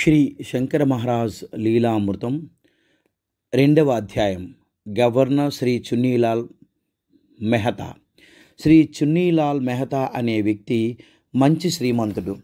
శ్రీ శంకర మహారాజ్ లీలామృతం 2వ అధ్యాయం. గవర్నర్ శ్రీ చున్నీలాల్ మెహతా. శ్రీ చున్నీలాల్ మెహతా అనే వ్యక్తి మంచి శ్రీమంతుడు.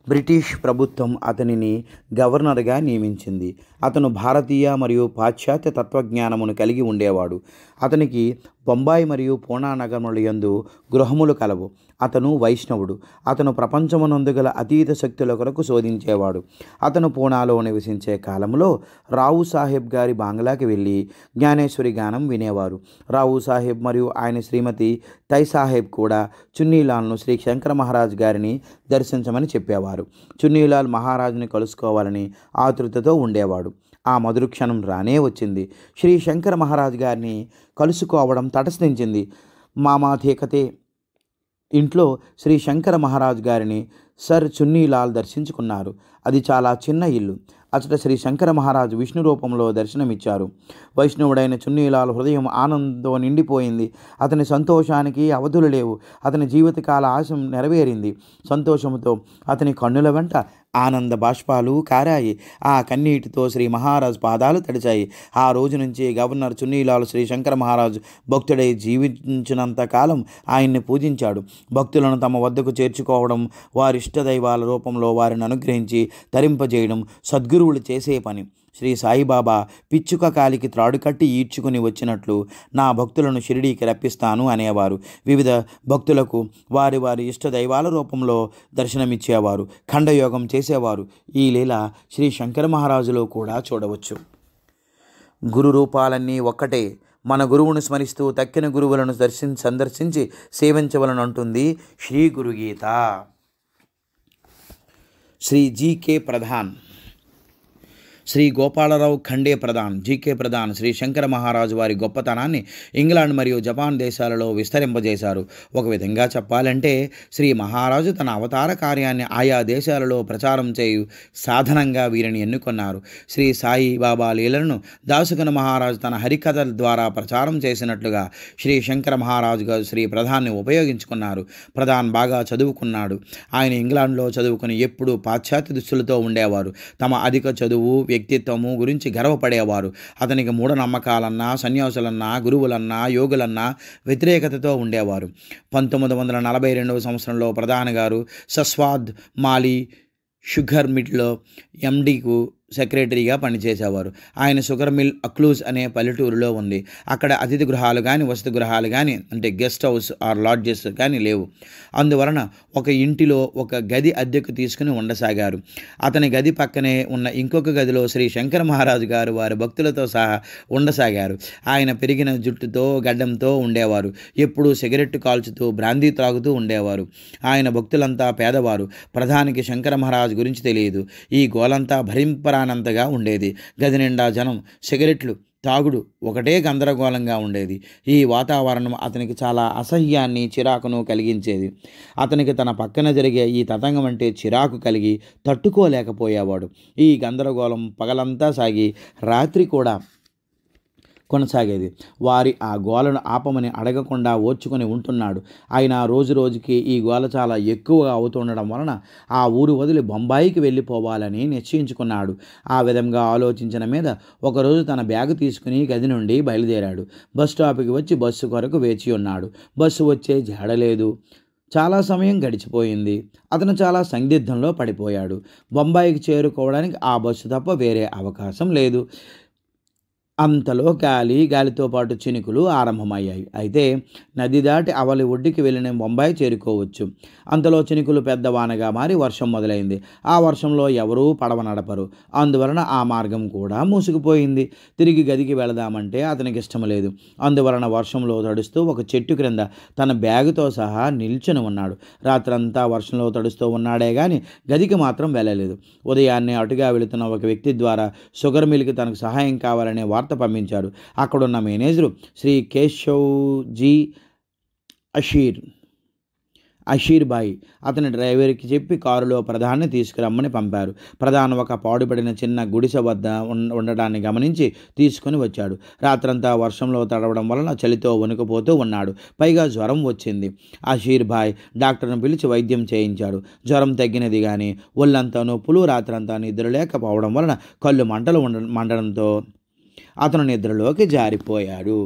బ్రిటిష్ ప్రభుత్వం అతనిని గవర్నర్గా నియమించింది. అతను భారతీయ మరియు పాశ్చాత్య తత్వజ్ఞానమును కలిగి ఉండేవాడు. అతనికి బొంబాయి మరియు పూనా నగరముల యందు గృహములు కలవు. అతను వైష్ణవుడు. అతను ప్రపంచమునందు గల అతీత శక్తుల కొరకు శోధించేవాడు. అతను పూనాలో నివసించే కాలంలో రావు సాహెబ్ గారి బంగ్లాకి వెళ్ళి జ్ఞానేశ్వరి గానం వినేవారు. రావు సాహెబ్ మరియు ఆయన శ్రీమతి తై సాహెబ్ కూడా చున్నీలాల్ను శ్రీ శంకర మహారాజ్ గారిని దర్శించమని చెప్పేవారు. చున్నీలాల్ మహారాజుని కలుసుకోవాలని ఆతృతతో ఉండేవాడు. ఆ మధుర క్షణం రానే వచ్చింది. శ్రీ శంకర మహారాజ్ గారిని కలుసుకోవడం తటస్థించింది. మామాథేకతే ఇంట్లో శ్రీ శంకర మహారాజ్ గారిని సర్ చున్నీలాల్ దర్శించుకున్నారు. అది చాలా చిన్న ఇల్లు. అచట శ్రీ శంకర మహారాజు విష్ణు రూపంలో దర్శనమిచ్చారు. వైష్ణవుడైన చున్నీలాల్ హృదయం ఆనందంతో నిండిపోయింది. అతని సంతోషానికి అవధులు లేవు. అతని జీవితకాల ఆశ నెరవేరింది. సంతోషంతో అతని కన్నుల వెంట ఆనంద బాష్పాలు కారాయి. ఆ కన్నీటితో శ్రీ మహారాజ్ పాదాలు తడిచాయి. ఆ రోజు నుంచి గవర్నర్ చున్నీలాల్ శ్రీ శంకర మహారాజు భక్తుడై జీవించినంత కాలం ఆయన్ని పూజించాడు. భక్తులను తమ వద్దకు చేర్చుకోవడం, వారి ఇష్టదైవాల రూపంలో వారిని అనుగ్రహించి తరింపజేయడం సద్గురువులు చేసే పని. శ్రీ సాయిబాబా పిచ్చుక కాలికి త్రాడు కట్టి ఈడ్చుకుని వచ్చినట్లు నా భక్తులను షిరిడీకి రప్పిస్తాను అనేవారు. వివిధ భక్తులకు వారి వారి ఇష్టదైవాల రూపంలో దర్శనమిచ్చేవారు, ఖండయోగం చేసేవారు. ఈ లీల శ్రీ శంకర మహారాజులో కూడా చూడవచ్చు. గురు రూపాలన్నీ ఒక్కటే. మన గురువును స్మరిస్తూ తక్కిన గురువులను సందర్శించి సేవించవలనంటుంది శ్రీ గురుగీత. శ్రీ జీకే ప్రధాన్. శ్రీ గోపాలరావు ఖండే ప్రధాన్, జీకే ప్రధాన్ శ్రీ శంకర మహారాజు వారి గొప్పతనాన్ని ఇంగ్లాండ్ మరియు జపాన్ దేశాలలో విస్తరింపజేశారు. ఒక విధంగా చెప్పాలంటే శ్రీ మహారాజు తన అవతార కార్యాన్ని ఆయా దేశాలలో ప్రచారం చేయు సాధనంగా వీరిని ఎన్నుకొన్నారు. శ్రీ సాయి బాబా లీలను దాసుకన మహారాజు తన హరికథల ద్వారా ప్రచారం చేసినట్లుగా శ్రీ శంకర మహారాజు గారు శ్రీ ప్రధాన్ని ఉపయోగించుకున్నారు. ప్రధాన్ బాగా చదువుకున్నాడు. ఆయన ఇంగ్లాండ్లో చదువుకుని ఎప్పుడూ పాశ్చాత్య దుస్తులతో ఉండేవారు. తమ అధిక చదువు, వ్యక్తిత్వము గురించి గర్వపడేవారు. అతనికి మూఢనమ్మకాలన్నా, సన్యాసులన్నా, గురువులన్నా, యోగులన్నా వ్యతిరేకతతో ఉండేవారు. 1942వ సంవత్సరంలో ప్రధాన గారు సస్వాద్ మాలి షుగర్ మిల్లో ఎండీకు సెక్రటరీగా పనిచేసేవారు. ఆయన షుగర్ మిల్ అక్లూజ్ అనే పల్లెటూరులో ఉంది. అక్కడ అతిథి గృహాలు కానీ, వసతి గృహాలు కానీ, అంటే గెస్ట్ హౌస్ ఆర్ లాడ్జెస్ కానీ లేవు. అందువలన ఒక ఇంటిలో ఒక గది అద్దెకు తీసుకుని ఉండసాగారు. అతని గది పక్కనే ఉన్న ఇంకొక గదిలో శ్రీ శంకర మహారాజు గారు వారి భక్తులతో సహా ఉండసాగారు. ఆయన పెరిగిన జుట్టుతో, గడ్డంతో ఉండేవారు. ఎప్పుడూ సిగరెట్టు కాల్చుతూ, బ్రాందీ త్రాగుతూ ఉండేవారు. ఆయన భక్తులంతా పేదవారు. ప్రధానికి శంకర మహారాజు గురించి తెలియదు. ఈ గోలంతా భరింపరానంతగా ఉండేది. గది నిండా జనం, సిగరెట్లు, తాగుడు ఒకటే గందరగోళంగా ఉండేది. ఈ వాతావరణం అతనికి చాలా అసహ్యాన్ని, చిరాకును కలిగించేది. అతనికి తన పక్కన జరిగే ఈ తతంగం అంటే చిరాకు కలిగి తట్టుకోలేకపోయేవాడు. ఈ గందరగోళం పగలంతా సాగి రాత్రి కూడా కొనసాగేది. వారి ఆ గోలను ఆపమని అడగకుండా ఓర్చుకొని ఉంటున్నాడు. ఆయన రోజు రోజుకి ఈ గోల చాలా ఎక్కువగా అవుతుండడం వలన ఆ ఊరు వదిలి బొంబాయికి వెళ్ళిపోవాలని నిశ్చయించుకున్నాడు. ఆ విధంగా ఆలోచించిన మీద ఒకరోజు తన బ్యాగు తీసుకుని గది నుండి బయలుదేరాడు. బస్ స్టాప్కి వచ్చి బస్సు కొరకు వేచి ఉన్నాడు. బస్సు వచ్చే జాడలేదు. చాలా సమయం గడిచిపోయింది. అతను చాలా సందిగ్ధంలో పడిపోయాడు. బొంబాయికి చేరుకోవడానికి ఆ బస్సు తప్ప వేరే అవకాశం లేదు. అంతలో గాలితో పాటు చినుకులు ఆరంభమయ్యాయి. అయితే నది దాటి అవలి ఒడ్డుకి వెళ్ళిన బొంబాయి చేరుకోవచ్చు. అంతలో చినుకులు పెద్ద వానగా మారి వర్షం మొదలైంది. ఆ వర్షంలో ఎవరూ పడవ నడపరు. అందువలన ఆ మార్గం కూడా మూసుకుపోయింది. తిరిగి గదికి వెళదామంటే అతనికి ఇష్టం లేదు. అందువలన వర్షంలో తడుస్తూ ఒక చెట్టు క్రింద తన బ్యాగుతో సహా నిల్చుని ఉన్నాడు. రాత్రంతా వర్షంలో తడుస్తూ ఉన్నాడే కానీ గదికి మాత్రం వెళ్ళలేదు. ఉదయాన్నే అటుగా వెళుతున్న ఒక వ్యక్తి ద్వారా షుగర్ మిల్కి తనకు సహాయం కావాలనే వార్త పంపించారు. అక్కడున్న మేనేజరు శ్రీ కేశవ్జీ అషీర్ అషీర్బాయి అతని డ్రైవర్కి చెప్పి కారులో ప్రధాన్ని తీసుకురమ్మని పంపారు. ప్రధాన్ ఒక పాడుపడిన చిన్న గుడిసె వద్ద ఉండడాన్ని గమనించి తీసుకుని వచ్చాడు. రాత్రంతా వర్షంలో తడవడం వలన చలితో వణుకుపోతూ ఉన్నాడు. పైగా జ్వరం వచ్చింది. అషీర్బాయ్ డాక్టర్ను పిలిచి వైద్యం చేయించాడు. జ్వరం తగ్గినది కానీ ఒళ్ళంతా నొప్పులు, రాత్రంతా నిద్ర లేకపోవడం వలన కళ్ళు మండడంతో అతను నిద్రలోకి జారిపోయాడు.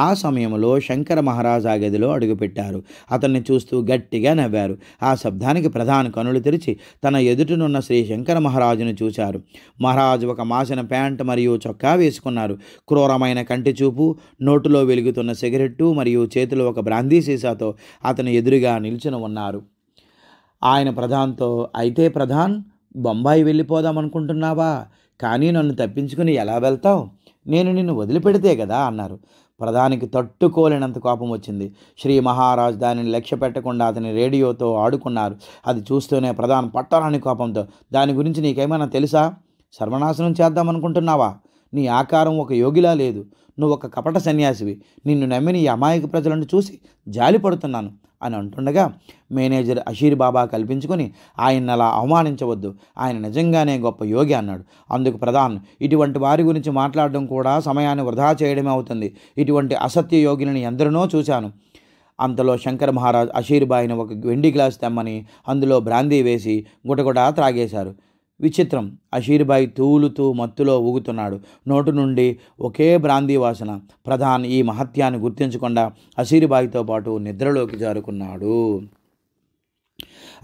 ఆ సమయంలో శంకర మహారాజ్ ఆ గదిలో అడుగుపెట్టారు. అతన్ని చూస్తూ గట్టిగా నవ్వారు. ఆ శబ్దానికి ప్రధాన్ కనులు తెరిచి తన ఎదుటనున్న శ్రీ శంకర మహారాజును చూశారు. మహారాజు ఒక మాసిన ప్యాంట్ మరియు చొక్కా వేసుకున్నారు. క్రూరమైన కంటి చూపు, నోటులో వెలుగుతున్న సిగరెట్టు మరియు చేతిలో ఒక బ్రాందీ సీసాతో అతను ఎదురుగా నిల్చుని ఉన్నారు. ఆయన ప్రధాన్తో, అయితే ప్రధాన్, బొంబాయి వెళ్ళిపోదామనుకుంటున్నావా? కానీ నన్ను తప్పించుకుని ఎలా వెళ్తావు? నేను నిన్ను వదిలిపెడితే కదా అన్నారు. ప్రధానికి తట్టుకోలేనంత కోపం వచ్చింది. శ్రీ మహారాజ్ దానిని లక్ష్య పెట్టకుండా అతని రేడియోతో ఆడుకున్నారు. అది చూస్తూనే ప్రధాన్ పట్టరాని కోపంతో, దాని గురించి నీకేమైనా తెలుసా? సర్వనాశనం చేద్దామనుకుంటున్నావా? నీ ఆకారం ఒక యోగిలా లేదు. నువ్వు ఒక కపట సన్యాసివి. నిన్ను నమ్మిన ఈ అమాయక ప్రజలను చూసి జాలి పడుతున్నాను అని అంటుండగా మేనేజర్ అషీర్ బాబా కల్పించుకొని, ఆయన్ని అలా అవమానించవద్దు, ఆయన నిజంగానే గొప్ప యోగి అన్నాడు. అందుకు ప్రధాన్, ఇటువంటి వారి గురించి మాట్లాడడం కూడా సమయాన్ని వృధా చేయడమే అవుతుంది. ఇటువంటి అసత్య యోగిని ఎందరినో చూశాను. అంతలో శంకర్ మహారాజ్ అషీర్బాయిని ఒక వెండి గ్లాస్ తెమ్మని అందులో బ్రాందీ వేసి గుటగుడా త్రాగేశారు. విచిత్రం, అషీర్బాయి తూలుతూ మత్తులో ఊగుతున్నాడు. నోటు నుండి ఒకే బ్రాందీ వాసన. ప్రధాన్ ఈ మహత్యాన్ని గుర్తించకుండా అషీర్బాయితో పాటు నిద్రలోకి జారుకున్నాడు.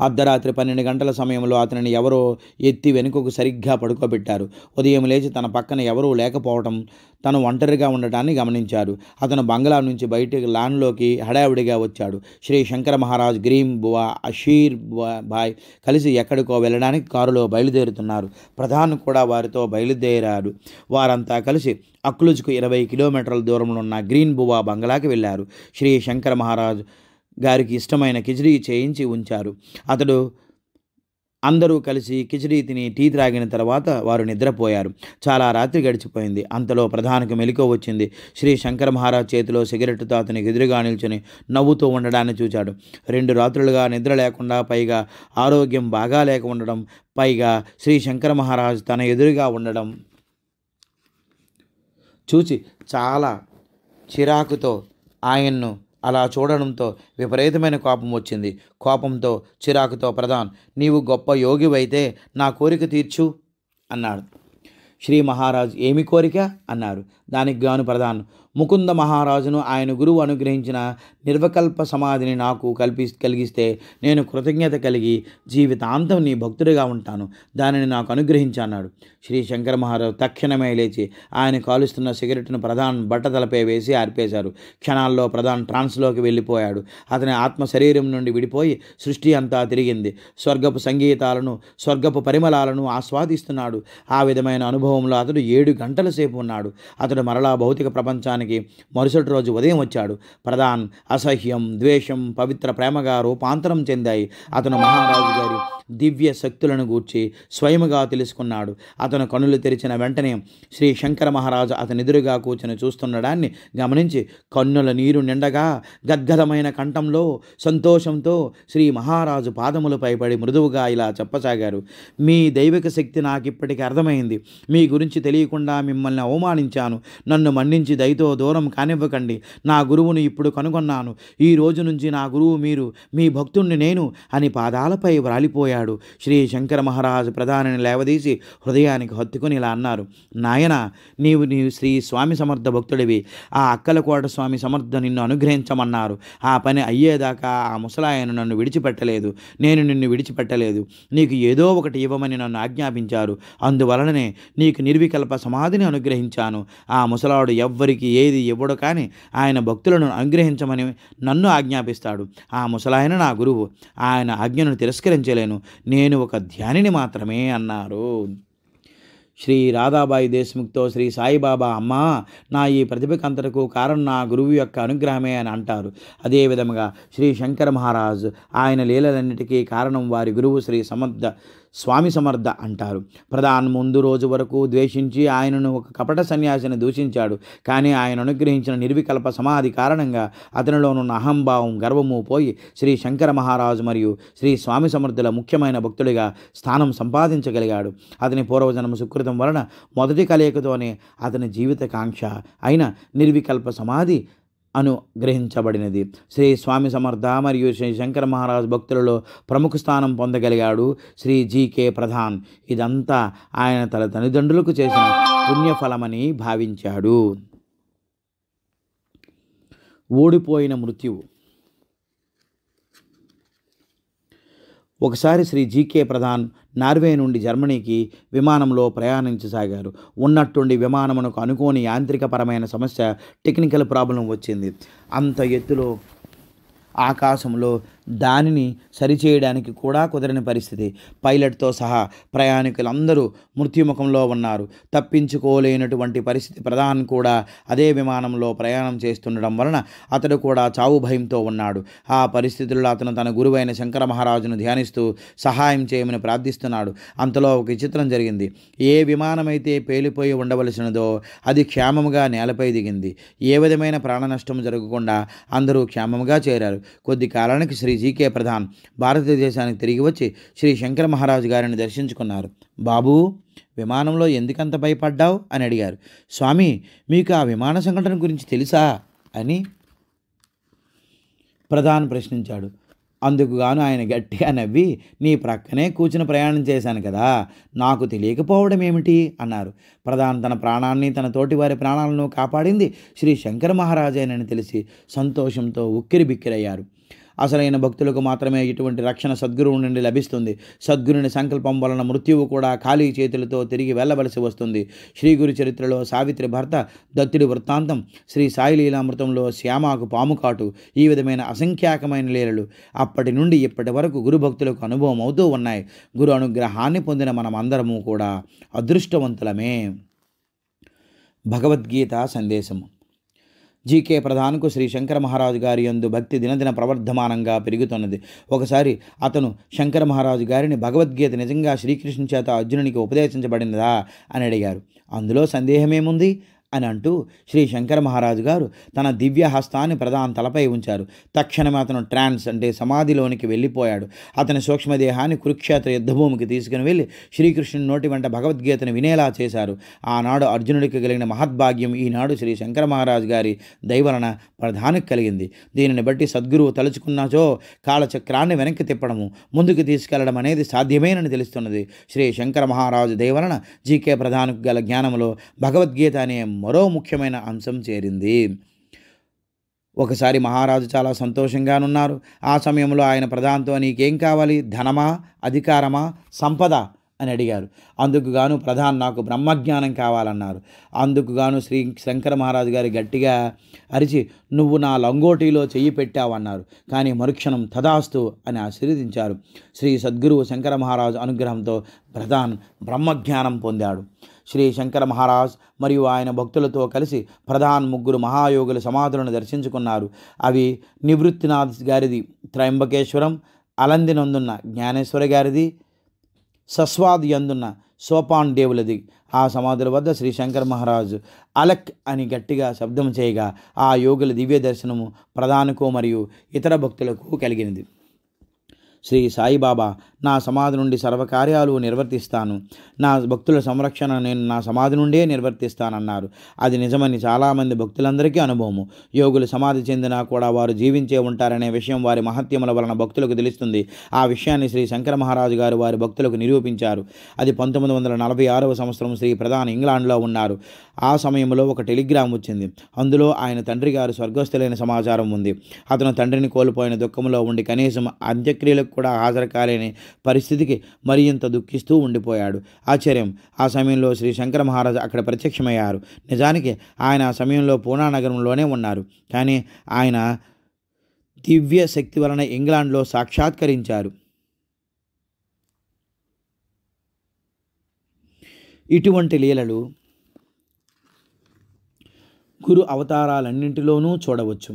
అర్ధరాత్రి 12 గంటల సమయంలో అతనిని ఎవరో ఎత్తి వెనుకకు సరిగ్గా పడుకోబెట్టారు. ఉదయం లేచి తన పక్కన ఎవరూ లేకపోవటం, తను ఒంటరిగా ఉండటాన్ని గమనించారు. అతను బంగ్లా నుంచి బయటికి లాన్లోకి హడావిడిగా వచ్చాడు. శ్రీ శంకర మహారాజ్, గ్రీమ్ బువా, అషీర్ బాయ్ కలిసి ఎక్కడికో వెళ్ళడానికి కారులో బయలుదేరుతున్నారు. ప్రధాన్ కూడా వారితో బయలుదేరాడు. వారంతా కలిసి అక్లుజ్కు 20 కిలోమీటర్ల దూరంలో ఉన్న గ్రీన్ బువా బంగ్లాకి వెళ్ళారు. శ్రీ శంకర మహారాజ్ గారికి ఇష్టమైన కిచిడీ చేయించి ఉంచారు. అందరూ కలిసి కిచిడీ తిని టీ త్రాగిన తర్వాత వారు నిద్రపోయారు. చాలా రాత్రి గడిచిపోయింది. అంతలో ప్రధానికి మెలకువ వచ్చింది. శ్రీ శంకర మహారాజ్ చేతిలో సిగరెట్తో అతనికి ఎదురుగా నిల్చుని నవ్వుతూ ఉండడాన్ని చూశాడు. 2 రాత్రులుగా నిద్ర లేకుండా, పైగా ఆరోగ్యం బాగా లేక ఉండడం, పైగా శ్రీ శంకర మహారాజ్ తన ఎదురుగా ఉండడం చూసి చాలా చిరాకుతో ఆయన్ను అలా చూడడంతో విపరీతమైన కోపం వచ్చింది. కోపంతో, చిరాకుతో ప్రధాన్, నీవు గొప్ప యోగివైతే నా కోరిక తీర్చు అన్నాడు. శ్రీ మహారాజ్, ఏమి కోరిక అన్నారు. దానికి గాను ప్రధాన్, ముకుంద మహారాజును ఆయన గురువు అనుగ్రహించిన నిర్వికల్ప సమాధిని నాకు కలిగిస్తే నేను కృతజ్ఞత కలిగి జీవితాంతం నీ భక్తుడిగా ఉంటాను. దానిని నాకు అనుగ్రహించన్నాడు. శ్రీ శంకర మహారాజు తక్షణమే లేచి ఆయన కాలుస్తున్న సిగరెట్ను ప్రధాన్ బట్టతలపై వేసి ఆర్పేశారు. క్షణాల్లో ప్రధాన్ ట్రాన్స్లోకి వెళ్ళిపోయాడు. అతని ఆత్మ శరీరం నుండి విడిపోయి సృష్టి అంతా తిరిగింది. స్వర్గపు సంగీతాలను, స్వర్గపు పరిమళాలను ఆస్వాదిస్తున్నాడు. ఆ విధమైన అనుభవంలో అతడు 7 గంటల సేపు ఉన్నాడు. అతడు మరలా భౌతిక ప్రపంచానికి మరుసటి రోజు ఉదయం వచ్చాడు. ప్రధాన్ అసహ్యం, ద్వేషం పవిత్ర ప్రేమగా రూపాంతరం చెందాయి. అతను మహారాజు గారి దివ్య శక్తులను గూర్చి స్వయముగా తెలుసుకున్నాడు. అతను కనులు తెరిచిన వెంటనే శ్రీ శంకర మహారాజు అతనెదురుగా కూర్చొని చూస్తుండడాన్ని గమనించి కన్నుల నీరు నిండగా గద్గదమైన కంఠంలో సంతోషంతో శ్రీ మహారాజు పాదములపై పడి మృదువుగా ఇలా చెప్పసాగారు. మీ దైవిక శక్తి నాకిప్పటికీ అర్థమైంది. మీ గురించి తెలియకుండా మిమ్మల్ని అవమానించాను. నన్ను మన్నించి దయతో దూరం కానివ్వకండి. నా గురువును ఇప్పుడు కనుగొన్నాను. ఈ రోజు నుంచి నా గురువు మీరు, మీ భక్తుణ్ణి నేను అని పాదాలపై వ్రాలిపోయాడు. శ్రీ శంకర మహారాజు ప్రధానిని లేవదీసి హృదయానికి హత్తుకుని ఇలా అన్నారు. నాయన, నీవు శ్రీ స్వామి సమర్థ భక్తుడివి. ఆ అక్కలకోట స్వామి సమర్థ నిన్ను అనుగ్రహించమన్నారు. ఆ పని అయ్యేదాకా ఆ ముసలాయన నన్ను విడిచిపెట్టలేదు. నేను నిన్ను విడిచిపెట్టలేదు. నీకు ఏదో ఒకటి ఇవ్వమని నన్ను ఆజ్ఞాపించారు. అందువలననే నీకు నిర్వికల్ప సమాధిని అనుగ్రహించాను. ఆ ముసలాడు ఎవ్వరికి ఏది ఇవ్వడు, కానీ ఆయన భక్తులను అనుగ్రహించమని నన్ను ఆజ్ఞాపిస్తాడు. ఆ ముసలాయన నా గురువు. ఆయన ఆజ్ఞను తిరస్కరించలేను. నేను ఒక ధ్యానిని మాత్రమే అన్నారు. శ్రీ రాధాబాయి దేశ్ముఖ్తో శ్రీ సాయిబాబా, అమ్మా, నా ఈ ప్రతిభకంతటకు కారణం నా గురువు యొక్క అనుగ్రహమే అని అంటారు. అదేవిధంగా శ్రీ శంకర మహారాజ్ ఆయన లీలలన్నిటికీ కారణం వారి గురువు శ్రీ స్వామి సమర్థ అంటారు. ప్రధాన్ ముందు రోజు వరకు ద్వేషించి ఆయనను ఒక కపట సన్యాసిని దూషించాడు. కానీ ఆయన అనుగ్రహించిన నిర్వికల్ప సమాధి కారణంగా అతనిలోనున్న అహంభావం, గర్వము పోయి శ్రీ శంకర మహారాజు మరియు శ్రీ స్వామి సమర్థుల ముఖ్యమైన భక్తుడిగా స్థానం సంపాదించగలిగాడు. అతని పూర్వజన్మ సుకృతం వలన మొదటి కలయికతోనే అతని జీవిత కాంక్ష అయిన నిర్వికల్ప సమాధి అనుగ్రహించబడినది. శ్రీ స్వామి సమర్థ మరియు శ్రీ శంకర మహారాజ్ భక్తులలో ప్రముఖ స్థానం పొందగలిగాడు శ్రీ జీకే ప్రధాన్. ఇదంతా ఆయన తన తల్లిదండ్రులకు చేసిన పుణ్యఫలమని భావించాడు. ఓడిపోయిన మృత్యువు. ఒకసారి శ్రీ జీకే ప్రధాన్ నార్వే నుండి జర్మనీకి విమానంలో ప్రయాణించసాగారు. ఉన్నట్టుండి విమానమునకు అనుకోని యాంత్రికపరమైన సమస్య, టెక్నికల్ ప్రాబ్లం వచ్చింది. అంత ఎత్తులో ఆకాశంలో దానిని సరిచేయడానికి కూడా కుదరని పరిస్థితి. పైలట్తో సహా ప్రయాణికులందరూ మృత్యుముఖంలో ఉన్నారు. తప్పించుకోలేనటువంటి పరిస్థితి. ప్రధాన్ కూడా అదే విమానంలో ప్రయాణం చేస్తుండడం వలన అతడు కూడా చావు భయంతో ఉన్నాడు. ఆ పరిస్థితుల్లో అతను తన గురువైన శంకర మహారాజును ధ్యానిస్తూ సహాయం చేయమని ప్రార్థిస్తున్నాడు. అంతలో ఒక విచిత్రం జరిగింది. ఏ విమానమైతే పేలిపోయి ఉండవలసినదో అది క్షేమముగా నేలపై దిగింది. ఏ విధమైన ప్రాణ నష్టం జరగకుండా అందరూ క్షేమముగా చేరారు. కొద్ది కాలానికి శ్రీ జీకే ప్రధాన్ భారతదేశానికి తిరిగి వచ్చి శ్రీ శంకర మహారాజు గారిని దర్శించుకున్నారు. బాబూ, విమానంలో ఎందుకంత భయపడ్డావు అని అడిగారు. స్వామి, మీకు ఆ విమాన సంఘటన గురించి తెలుసా అని ప్రధాన్ ప్రశ్నించాడు. అందుకు గాను ఆయన గట్టిగా నవ్వి, నీ ప్రక్కనే కూర్చుని ప్రయాణం చేశాను కదా, నాకు తెలియకపోవడం ఏమిటి అన్నారు. ప్రధాన్ తన ప్రాణాన్ని, తన తోటి వారి ప్రాణాలను కాపాడింది శ్రీ శంకర మహారాజేనని తెలిసి సంతోషంతో ఉక్కిరి బిక్కిరయ్యారు. అసలైన భక్తులకు మాత్రమే ఇటువంటి రక్షణ సద్గురువు నుండి లభిస్తుంది. సద్గురుని సంకల్పం వలన మృత్యువు కూడా ఖాళీ చేతులతో తిరిగి వెళ్ళవలసి వస్తుంది. శ్రీ గురు చరిత్రలో సావిత్రి భర్త దత్తుడి వృత్తాంతం, శ్రీ సాయి లీలామృతంలో శ్యామాకు పాముకాటు, ఈ విధమైన అసంఖ్యాకమైన లీలలు అప్పటి నుండి ఇప్పటి వరకు గురు భక్తులకు అనుభవం అవుతూ ఉన్నాయి. గురు అనుగ్రహాన్ని పొందిన మనమందరము కూడా అదృష్టవంతులమే. భగవద్గీత సందేశము. జీకే ప్రధాన్కు శ్రీ శంకర మహారాజు గారి యందు భక్తి దినదిన ప్రవర్ధమానంగా పెరుగుతున్నది. ఒకసారి అతను శంకర మహారాజు గారిని భగవద్గీత నిజంగా శ్రీకృష్ణుని చేత అర్జునునికి ఉపదేశించబడినదా అని అడిగారు. అందులో సందేహమేముంది అని అంటూ శ్రీ శంకర మహారాజు గారు తన దివ్య హస్తాన్ని ప్రధాన్ తలపై ఉంచారు. తక్షణమే అతను ట్రాన్స్ అంటే సమాధిలోనికి వెళ్ళిపోయాడు. అతని సూక్ష్మదేహాన్ని కురుక్షేత్ర యుద్ధభూమికి తీసుకుని వెళ్ళి శ్రీకృష్ణుని నోటి వెంట భగవద్గీతను వినేలా చేశారు. ఆనాడు అర్జునుడికి కలిగిన మహద్భాగ్యం ఈనాడు శ్రీ శంకర మహారాజు గారి దయవలన ప్రధానికి కలిగింది. దీనిని బట్టి సద్గురువు తలుచుకున్నచో కాలచక్రాన్ని వెనక్కి తిప్పడము, ముందుకు తీసుకెళ్లడం అనేది సాధ్యమేనని తెలుస్తున్నది. శ్రీ శంకర మహారాజు దయవలన జీకే ప్రధానికి గల జ్ఞానంలో భగవద్గీత అనే మరో ముఖ్యమైన అంశం చేరింది. ఒకసారి మహారాజు చాలా సంతోషంగానున్నారు. ఆ సమయంలో ఆయన ప్రధాన్తో, నీకేం కావాలి, ధనమా, అధికారమా, సంపద అని అడిగారు. అందుకు గాను ప్రధాన్, నాకు బ్రహ్మజ్ఞానం కావాలన్నారు. అందుకు గాను శ్రీ శంకర మహారాజు గారి గట్టిగా అరిచి, నువ్వు నా లంగోటీలో చెయ్యి పెట్టావన్నారు. కానీ మరుక్షణం తదాస్తు అని ఆశీర్వదించారు. శ్రీ సద్గురువు శంకర మహారాజు అనుగ్రహంతో ప్రధాన్ బ్రహ్మజ్ఞానం పొందాడు. శ్రీ శంకర మహారాజ్ మరియు ఆయన భక్తులతో కలిసి ప్రధాన్ ముగ్గురు మహాయోగుల సమాధులను దర్శించుకున్నారు. అవి నివృత్తినాథ్ గారిది త్రయంబకేశ్వరం, అలంది నందున్న జ్ఞానేశ్వర గారిది, సస్వాద్ యందున్న సోపాన్ దేవులది. ఆ సమాధుల వద్ద శ్రీ శంకర మహారాజు అలక్ అని గట్టిగా శబ్దం చేయగా ఆ యోగుల దివ్య దర్శనము ప్రధానకు మరియు ఇతర భక్తులకు కలిగినది. శ్రీ సాయిబాబా, నా సమాధి నుండి సర్వకార్యాలు నిర్వర్తిస్తాను, నా భక్తుల సంరక్షణ నేను నా సమాధి నుండే నిర్వర్తిస్తానన్నారు. అది నిజమని చాలామంది భక్తులందరికీ అనుభవము. యోగులు సమాధి చెందినా కూడా వారు జీవించే ఉంటారనే విషయం వారి మహత్యముల వలన భక్తులకు తెలుస్తుంది. ఆ విషయాన్ని శ్రీ శంకర మహారాజు గారు వారి భక్తులకు నిరూపించారు. అది 1946వ సంవత్సరం శ్రీ ప్రధాన్ ఇంగ్లాండ్లో ఉన్నారు. ఆ సమయంలో ఒక టెలిగ్రామ్ వచ్చింది. అందులో ఆయన తండ్రి గారు స్వర్గస్థులైన సమాచారం ఉంది. అతను తండ్రిని కోల్పోయిన దుఃఖంలో ఉండి కనీసం అంత్యక్రియలకు కూడా హాజరు కాలేని పరిస్థితికి మరింత దుఃఖిస్తూ ఉండిపోయాడు. ఆశ్చర్యం, ఆ సమయంలో శ్రీ శంకర మహారాజు అక్కడ ప్రత్యక్షమయ్యారు. నిజానికి ఆయన ఆ సమయంలో పూనా నగరంలోనే ఉన్నారు. కానీ ఆయన దివ్య శక్తి వలన ఇంగ్లాండ్లో సాక్షాత్కరించారు. ఇటువంటి లీలలు గురు అవతారాలన్నింటిలోనూ చూడవచ్చు.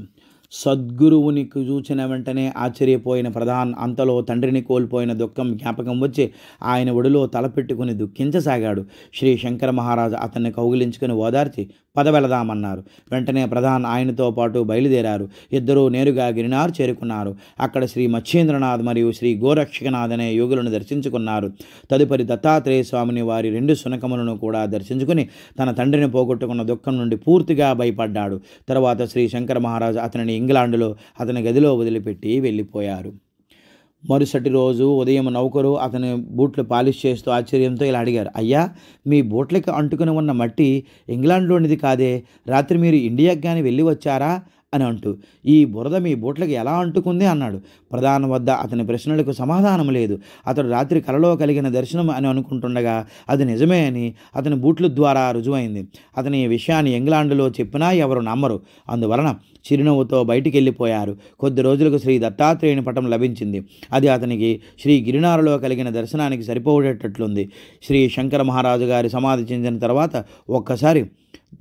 సద్గురువుని చూచిన వెంటనే ఆశ్చర్యపోయిన ప్రధాన్ అంతలో తండ్రిని కోల్పోయిన దుఃఖం జ్ఞాపకం వచ్చి ఆయన ఒడిలో తలపెట్టుకుని దుఃఖించసాగాడు. శ్రీ శంకర మహారాజు అతన్ని కౌగిలించుకుని ఓదార్చి పద వెళదామన్నారు. వెంటనే ప్రధాన్ ఆయనతో పాటు బయలుదేరారు. ఇద్దరూ నేరుగా గిరినార్ చేరుకున్నారు. అక్కడ శ్రీ మచ్చేంద్రనాథ్ మరియు శ్రీ గోరక్షకనాథ్ అనే యోగులను దర్శించుకున్నారు. తదుపరి దత్తాత్రేయ స్వామిని వారి 2 శునకములను కూడా దర్శించుకుని తన తండ్రిని పోగొట్టుకున్న దుఃఖం నుండి పూర్తిగా భయపడ్డాడు. తరువాత శ్రీ శంకర మహారాజు అతనిని ఇంగ్లాండులో అతని గదిలో వదిలిపెట్టి వెళ్ళిపోయారు. మరుసటి రోజు ఉదయం నౌకరు అతని బూట్లు పాలిష్ చేస్తూ ఆశ్చర్యంతో ఇలా అడిగారు, అయ్యా, మీ బూట్లకి అంటుకుని ఉన్న మట్టి ఇంగ్లాండ్లోనిది కాదే, రాత్రి మీరు ఇండియాకి కానీ వెళ్ళి వచ్చారా అని అంటూ, ఈ బురద మీ బూట్లకి ఎలా అంటుకుంది అన్నాడు. ప్రధాన వద్ద అతని ప్రశ్నలకు సమాధానం లేదు. అతడు రాత్రి కలలో కలిగిన దర్శనం అని అనుకుంటుండగా అది నిజమే అని అతని బూట్ల ద్వారా రుజువైంది. అతని ఈ విషయాన్ని ఇంగ్లాండ్లో చెప్పినా ఎవరు నమ్మరు. అందువలన చిరునవ్వుతో బయటికి వెళ్ళిపోయారు. కొద్ది రోజులకు శ్రీ దత్తాత్రేయుని పటం లభించింది. అది అతనికి శ్రీ గిరినారలో కలిగిన దర్శనానికి సరిపోయేటట్లుంది. శ్రీ శంకర మహారాజు గారి సమాధి చెందిన తర్వాత ఒక్కసారి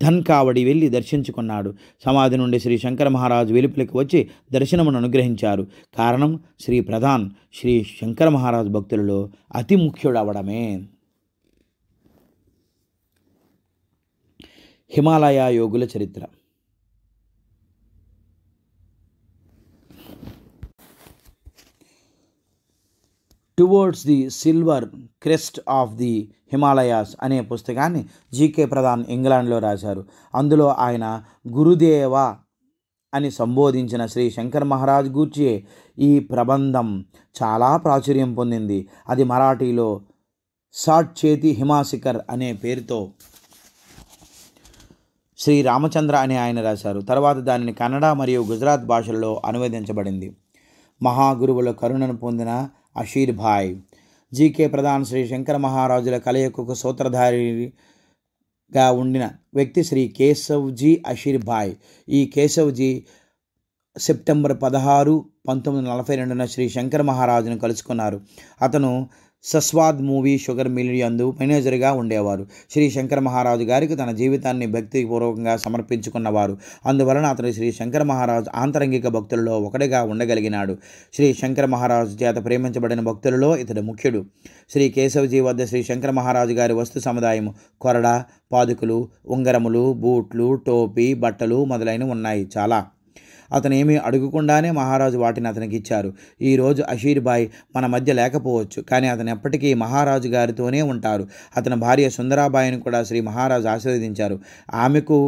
ధన్కావడి వెళ్ళి దర్శించుకున్నాడు. సమాధి నుండి శ్రీ శంకర మహారాజు వెలుపలికి వచ్చి దర్శనమును అనుగ్రహించారు. కారణం శ్రీ ప్రధాన్ శ్రీ శంకర మహారాజు భక్తులలో అతి ముఖ్యుడవడమే. హిమాలయ యోగుల చరిత్ర. Towards the silver crest of the Himalayas అనే పుస్తకాన్ని జీకే ప్రధాన్ ఇంగ్లాండ్లో రాశారు. అందులో ఆయన గురుదేవ అని సంబోధించిన శ్రీ శంకర్ మహారాజ్ గూర్చి ఈ ప్రబంధం చాలా ప్రాచుర్యం పొందింది. అది మరాఠీలో సాట్ చేతి హిమాశిఖర్ అనే పేరుతో శ్రీ రామచంద్ర అని ఆయన రాశారు. తర్వాత దానిని కన్నడ మరియు గుజరాత్ భాషల్లో అనువదించబడింది. మహాగురువుల కరుణను పొందిన అషీర్ భాయ్. జీకే ప్రధాన్ శ్రీ శంకర మహారాజుల కలయికకు సూత్రధారిగా ఉండిన వ్యక్తి శ్రీ కేశవ్జీ అషీర్ భాయ్. ఈ కేశవ్జీ సెప్టెంబర్ 16, 1942 శ్రీ శంకర మహారాజును కలుసుకున్నారు. అతను సస్వాద్ మూవీ షుగర్ మిల్ యందు మేనేజర్గా ఉండేవారు. శ్రీ శంకర మహారాజు గారికి తన జీవితాన్ని భక్తిపూర్వకంగా సమర్పించుకున్నవారు. అందువలన అతను శ్రీ శంకర మహారాజు ఆంతరంగిక భక్తులలో ఒకటిగా ఉండగలిగినాడు. శ్రీ శంకర మహారాజు చేత ప్రేమించబడిన భక్తులలో ఇతడు ముఖ్యుడు. శ్రీ కేశవజీ వద్ద శ్రీ శంకర మహారాజు గారి వస్తు సముదాయం కొరడ, పాదుకులు, ఉంగరములు, బూట్లు, టోపీ, బట్టలు మొదలైనవి ఉన్నాయి చాలా. అతను ఏమీ అడుగకుండానే మహారాజు వాటిని అతనికి ఇచ్చారు. ఈరోజు అషీర్ భాయ్ మన మధ్య లేకపోవచ్చు, కానీ అతను ఎప్పటికీ మహారాజు గారితోనే ఉంటారు. అతని భార్య సుందరాబాయిని కూడా శ్రీ మహారాజు ఆశీర్వదించారు. ఆమెకు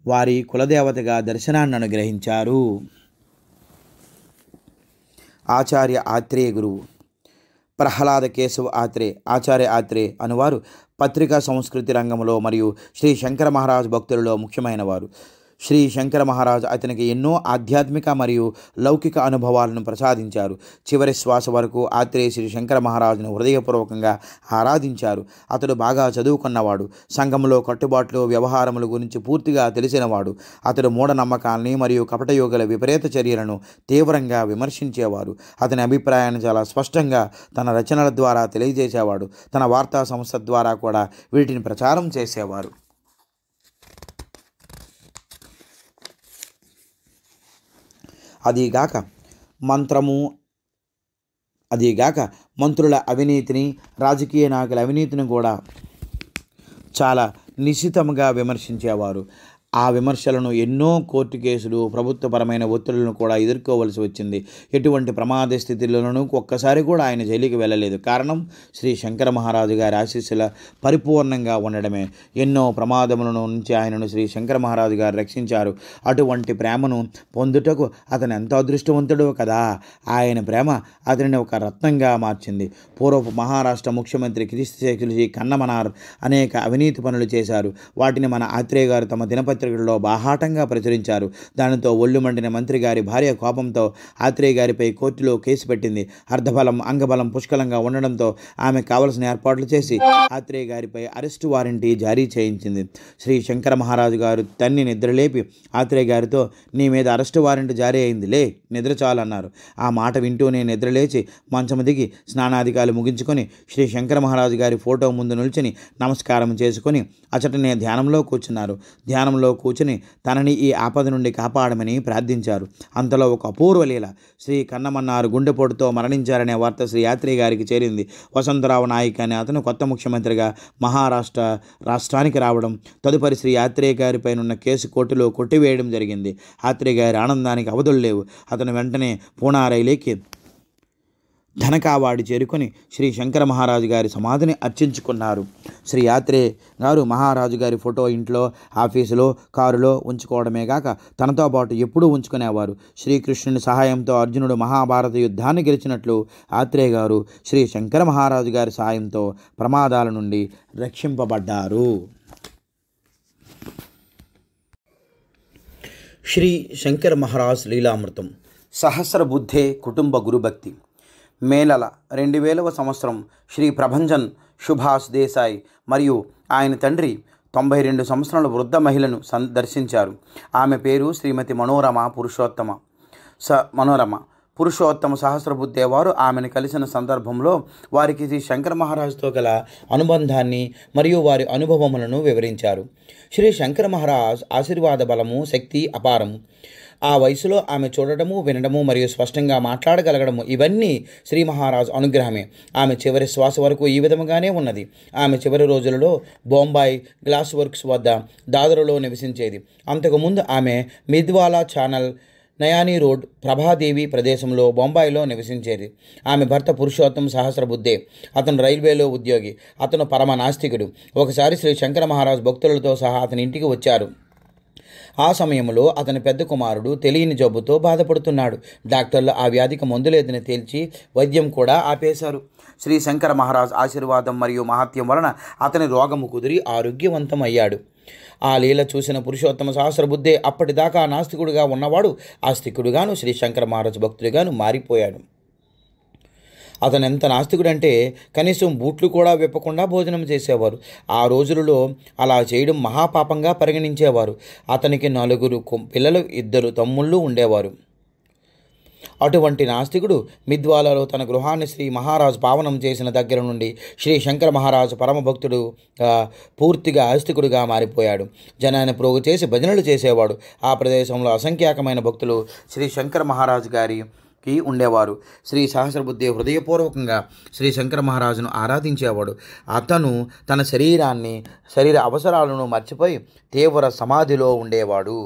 వారి కులదేవతగా దర్శనాన్ని అనుగ్రహించారు. ఆచార్య ఆత్రేయ గురువు. ప్రహ్లాద కేశవ్ ఆత్రేయ, ఆచార్య ఆత్రేయ అనువారు పత్రికా సంస్కృతి రంగంలో మరియు శ్రీ శంకర మహారాజు భక్తులలో ముఖ్యమైన వారు. శ్రీ శంకర మహారాజు అతనికి ఎన్నో ఆధ్యాత్మిక మరియు లౌకిక అనుభవాలను ప్రసాదించారు. చివరి శ్వాస వరకు ఆత్రేయ శ్రీ శంకర మహారాజును హృదయపూర్వకంగా ఆరాధించారు. అతడు బాగా చదువుకున్నవాడు. సంఘంలో కట్టుబాట్లు, వ్యవహారముల గురించి పూర్తిగా తెలిసినవాడు. అతడు మూఢనమ్మకాల్ని మరియు కపటయోగుల విపరీత చర్యలను తీవ్రంగా విమర్శించేవారు. అతని అభిప్రాయాన్ని చాలా స్పష్టంగా తన రచనల ద్వారా తెలియజేసేవాడు. తన వార్తా సంస్థ ద్వారా కూడా వీటిని ప్రచారం చేసేవారు. అదీగాక మంత్రుల అవినీతిని, రాజకీయ నాయకుల అవినీతిని కూడా చాలా నిశితంగా విమర్శించేవారు. ఆ విమర్శలను ఎన్నో కోర్టు కేసులు, ప్రభుత్వపరమైన ఒత్తిళ్లను కూడా ఎదుర్కోవలసి వచ్చింది. ఎటువంటి ప్రమాద స్థితిలోనూ ఒక్కసారి కూడా ఆయన జైలుకి వెళ్ళలేదు. కారణం శ్రీ శంకర మహారాజు గారి ఆశీస్సుల పరిపూర్ణంగా ఉండడమే. ఎన్నో ప్రమాదముల నుంచి ఆయనను శ్రీ శంకర మహారాజు గారు రక్షించారు. అటువంటి ప్రేమను పొందుటకు అతను ఎంత అదృష్టవంతుడో కదా. ఆయన ప్రేమ అతనిని ఒక రత్నంగా మార్చింది. పూర్వపు మహారాష్ట్ర ముఖ్యమంత్రి కీర్తిశేషులు కన్నమనార్ అనేక అవినీతి పనులు చేశారు. వాటిని మన ఆత్రేయ గారు తమ దినపత్రికల్లో బాహాటంగా ప్రచురించారు. దానితో ఒళ్ళు మండిన మంత్రి గారి భార్య కోపంతో ఆత్రేయ గారిపై కోర్టులో కేసు పెట్టింది. అర్ధబలం, అంగబలం పుష్కలంగా ఉండడంతో ఆమె కావలసిన ఏర్పాట్లు చేసి ఆత్రేయ గారిపై అరెస్టు వారెంటీ జారీ చేయించింది. శ్రీ శంకర మహారాజు గారు తన్ని నిద్రలేపి ఆత్రేయ గారితో, నీ మీద అరెస్టు వారెంట్ జారీ అయింది, లే, నిద్ర చాలన్నారు. ఆ మాట వింటూనే నిద్రలేచి మంచము దిగి స్నానాధికారులు ముగించుకొని శ్రీ శంకర మహారాజు గారి ఫోటో ముందు నిల్చుని నమస్కారం చేసుకొని అచటనే ధ్యానంలో కూర్చున్నారు. ధ్యానంలో కూర్చుని తనని ఈ ఆపద నుండి కాపాడమని ప్రార్థించారు. అంతలో ఒక అపూర్వ లీల. శ్రీ కన్నమన్నారు గుండెపోటుతో మరణించారనే వార్త శ్రీ యాత్రి గారికి చేరింది. వసంతరావు నాయక్ అనే అతను కొత్త ముఖ్యమంత్రిగా రాష్ట్రానికి రావడం, తదుపరి శ్రీ యాత్రి గారిపైనున్న కేసు కోర్టులో కొట్టివేయడం జరిగింది. యాత్రి గారి ఆనందానికి అవధులు లేవు. అతను వెంటనే పూనా రైలుకి ధనకావాడి చేరుకొని శ్రీ శంకర మహారాజు గారి సమాధిని అర్చించుకున్నారు. శ్రీ యాత్రే గారు మహారాజు గారి ఫోటో ఇంట్లో, ఆఫీసులో, కారులో ఉంచుకోవడమే కాక తనతో పాటు ఎప్పుడూ ఉంచుకునేవారు. శ్రీకృష్ణుని సహాయంతో అర్జునుడు మహాభారత యుద్ధాన్ని గెలిచినట్లు యాత్రే గారు శ్రీ శంకర మహారాజు గారి సహాయంతో ప్రమాదాల నుండి రక్షింపబడ్డారు. శ్రీ శంకర మహారాజ్ లీలామృతం. సహస్రబుద్ధే కుటుంబ గురుభక్తి. మేలల 2000వ సంవత్సరం శ్రీ ప్రభంజన్ సుభాష్ దేశాయ్ మరియు ఆయన తండ్రి 92 సంవత్సరాల వృద్ధ మహిళను దర్శించారు. ఆమె పేరు శ్రీమతి మనోరమ పురుషోత్తమ సహస్రబుద్ధే వారు ఆమెను కలిసిన సందర్భంలో వారికి శ్రీ శంకర మహారాజుతో గల అనుబంధాన్ని మరియు వారి అనుభవములను వివరించారు. శ్రీ శంకర మహారాజ్ ఆశీర్వాద బలము, శక్తి అపారము. ఆ వయసులో ఆమె చూడటము, వినడము మరియు స్పష్టంగా మాట్లాడగలగడము ఇవన్నీ శ్రీ మహారాజ్ అనుగ్రహమే. ఆమె చివరి శ్వాస వరకు ఈ విధముగానే ఉన్నది. ఆమె చివరి రోజులలో బొంబాయి గ్లాస్ వర్క్స్ వద్ద దాదరులో నివసించేది. అంతకుముందు ఆమె మిద్వాలా ఛానల్, నయానీ రోడ్, ప్రభాదేవి ప్రదేశంలో బొంబాయిలో నివసించేది. ఆమె భర్త పురుషోత్తం సహస్రబుద్ధే. అతను రైల్వేలో ఉద్యోగి. అతను పరమ నాస్తికుడు. ఒకసారి శ్రీ శంకర మహారాజ్ భక్తులతో సహా అతని ఇంటికి వచ్చారు. ఆ సమయంలో అతని పెద్ద కుమారుడు తెలియని జబ్బుతో బాధపడుతున్నాడు. డాక్టర్లు ఆ వ్యాధికి మందు లేదని తేల్చి వైద్యం కూడా ఆపేశారు. శ్రీ శంకర మహారాజ్ ఆశీర్వాదం మరియు మహత్యం వలన అతని రోగము కుదిరి ఆరోగ్యవంతం అయ్యాడు. ఆ లీల చూసిన పురుషోత్తమ సహస్రబుద్ధే అప్పటిదాకా నాస్తికుడుగా ఉన్నవాడు ఆస్తికుడుగాను, శ్రీ శంకర మహారాజ్ భక్తుడిగాను మారిపోయాడు. అతను ఎంత నాస్తికుడంటే కనీసం బూట్లు కూడా విప్పకుండా భోజనం చేసేవారు. ఆ రోజులలో అలా చేయడం మహాపాపంగా పరిగణించేవారు. అతనికి 4 పిల్లలు, 2 తమ్ముళ్ళు ఉండేవారు. అటువంటి నాస్తికుడు మిద్వాలలో తన గృహాన్ని శ్రీ మహారాజు పావనం చేసిన దగ్గర నుండి శ్రీ శంకర మహారాజు పరమభక్తుడు పూర్తిగా ఆస్తికుడుగా మారిపోయాడు. జనాన్ని ప్రోగు చేసి భజనలు చేసేవాడు. ఆ ప్రదేశంలో అసంఖ్యాకమైన భక్తులు శ్రీ శంకర మహారాజు గారికి ఉండేవారు. శ్రీ సహస్రబుద్ధే హృదయపూర్వకంగా శ్రీ శంకర మహారాజును ఆరాధించేవాడు. అతను తన శరీర అవసరాలను మర్చిపోయి తీవ్ర సమాధిలో ఉండేవాడు.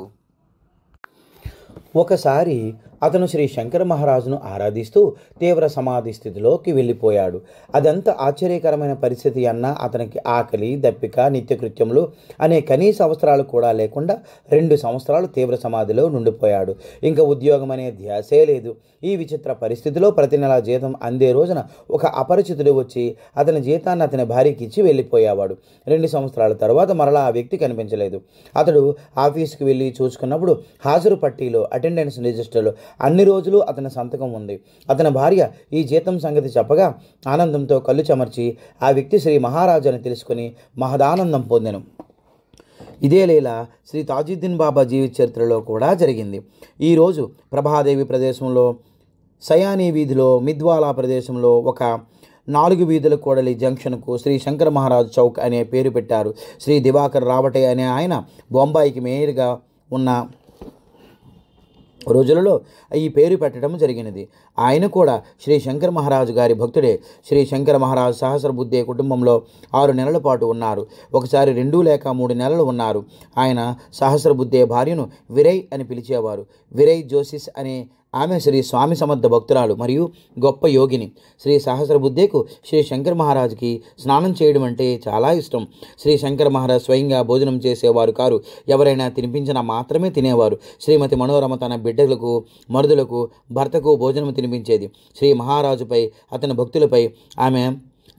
ఒకసారి అతను శ్రీ శంకర మహారాజును ఆరాధిస్తూ తీవ్ర సమాధి స్థితిలోకి వెళ్ళిపోయాడు. అదంత ఆశ్చర్యకరమైన పరిస్థితి అన్నా అతనికి ఆకలి, దప్పిక, నిత్యకృత్యములు అనే కనీస అవసరాలు కూడా లేకుండా 2 సంవత్సరాలు తీవ్ర సమాధిలో నుండిపోయాడు. ఇంకా ఉద్యోగం అనే ధ్యాసే లేదు. ఈ విచిత్ర పరిస్థితిలో ప్రతి నెల జీతం అందే రోజున ఒక అపరిచితుడు వచ్చి అతని జీతాన్ని అతని భార్యకి ఇచ్చి వెళ్ళిపోయేవాడు. 2 సంవత్సరాల తర్వాత మరలా ఆ వ్యక్తి కనిపించలేదు. అతడు ఆఫీస్కి వెళ్ళి చూసుకున్నప్పుడు హాజరు పట్టీలో, అటెండెన్స్ రిజిస్టర్లో అన్ని రోజులు అతని సంతకం ఉంది. అతని భార్య ఈ జీతం సంగతి చెప్పగా ఆనందంతో కళ్ళు చెమర్చి ఆ వ్యక్తి శ్రీ మహారాజు అని తెలుసుకుని మహదానందం పొందెను. ఇదే లీల శ్రీ తాజుద్దీన్ బాబా జీవిత చరిత్రలో కూడా జరిగింది. ఈరోజు ప్రభాదేవి ప్రదేశంలో, సయానీ వీధిలో, మిద్వాలా ప్రదేశంలో ఒక 4 వీధుల కూడలి జంక్షన్కు శ్రీ శంకర మహారాజ్ చౌక్ అనే పేరు పెట్టారు. శ్రీ దివాకర్ రావటే అనే ఆయన బొంబాయికి మేయర్గా ఉన్న రోజులలో ఈ పేరు పెట్టడం జరిగినది. ఆయన కూడా శ్రీ శంకర మహారాజు గారి భక్తుడే. శ్రీ శంకర మహారాజు సహస్రబుద్ధే కుటుంబంలో 6 నెలల పాటు ఉన్నారు. ఒకసారి 2 లేక 3 నెలలు ఉన్నారు. ఆయన సహస్రబుద్ధే భార్యను విరై అని పిలిచేవారు. విరై జోసిస్ అనే ఆమె శ్రీ స్వామి సమర్థ భక్తురాలు మరియు గొప్ప యోగిని. శ్రీ సహస్రబుద్ధేకు శ్రీ శంకర మహారాజుకి స్నానం చేయడం అంటే చాలా ఇష్టం. శ్రీ శంకర మహారాజ్ స్వయంగా భోజనం చేసేవారు కారు. ఎవరైనా తినిపించినా మాత్రమే తినేవారు. శ్రీమతి మనోరమ తన బిడ్డలకు, మరుదులకు, భర్తకు భోజనం తినిపించేది. శ్రీ మహారాజుపై, అతని భక్తులపై ఆమె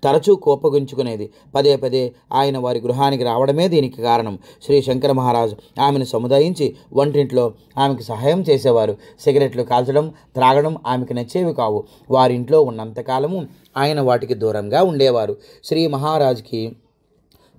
తరచూ కోపగించుకునేది. పదే పదే ఆయన వారి గృహానికి రావడమే దీనికి కారణం. శ్రీ శంకర మహారాజు ఆమెను సముదాయించి వంటింట్లో ఆమెకు సహాయం చేసేవారు. సిగరెట్లు కాల్చడం, త్రాగడం ఆమెకు నచ్చేవి కావు. వారింట్లో ఉన్నంతకాలము ఆయన వాటికి దూరంగా ఉండేవారు. శ్రీ మహారాజుకి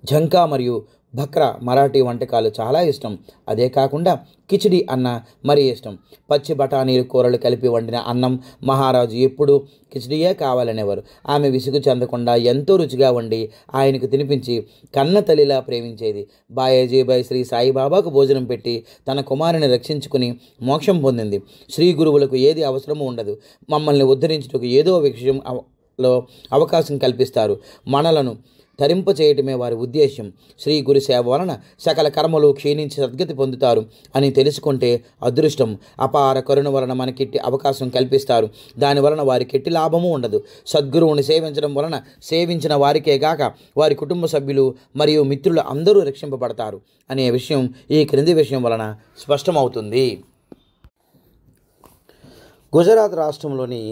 ఝంకా మరియు బక్రా మరాఠీ వంటకాలు చాలా ఇష్టం. అదే కాకుండా కిచిడి అన్న మరీ ఇష్టం. పచ్చి బఠానీలు కూరలు కలిపి వండిన అన్నం మహారాజు ఎప్పుడూ కిచిడియే కావాలనేవారు. ఆమె విసుగు చెందకుండా ఎంతో రుచిగా వండి ఆయనకు తినిపించి కన్న తల్లిలా ప్రేమించేది. బాయేజీబాయి శ్రీ సాయిబాబాకు భోజనం పెట్టి తన కుమారుని రక్షించుకుని మోక్షం పొందింది. శ్రీ గురువులకు ఏది అవసరమూ ఉండదు. మమ్మల్ని ఉద్ధరించుటకు ఏదో విషయంలో అవకాశం కల్పిస్తారు. మనలను తరింపచేయటమే వారి ఉద్దేశ్యం. శ్రీ గురు సేవ వలన సకల కర్మలు క్షీణించి సద్గతి పొందుతారు అని తెలుసుకుంటే అదృష్టం. అపార కరుణ వలన మనకిట్టి అవకాశం కల్పిస్తారు. దానివలన వారికి ఎట్టి లాభము ఉండదు. సద్గురువుని సేవించడం వలన సేవించిన వారికే గాక వారి కుటుంబ సభ్యులు మరియు మిత్రులు అందరూ రక్షింపబడతారు అనే విషయం ఈ క్రింది విషయం వలన స్పష్టమవుతుంది. గుజరాత్ రాష్ట్రంలోని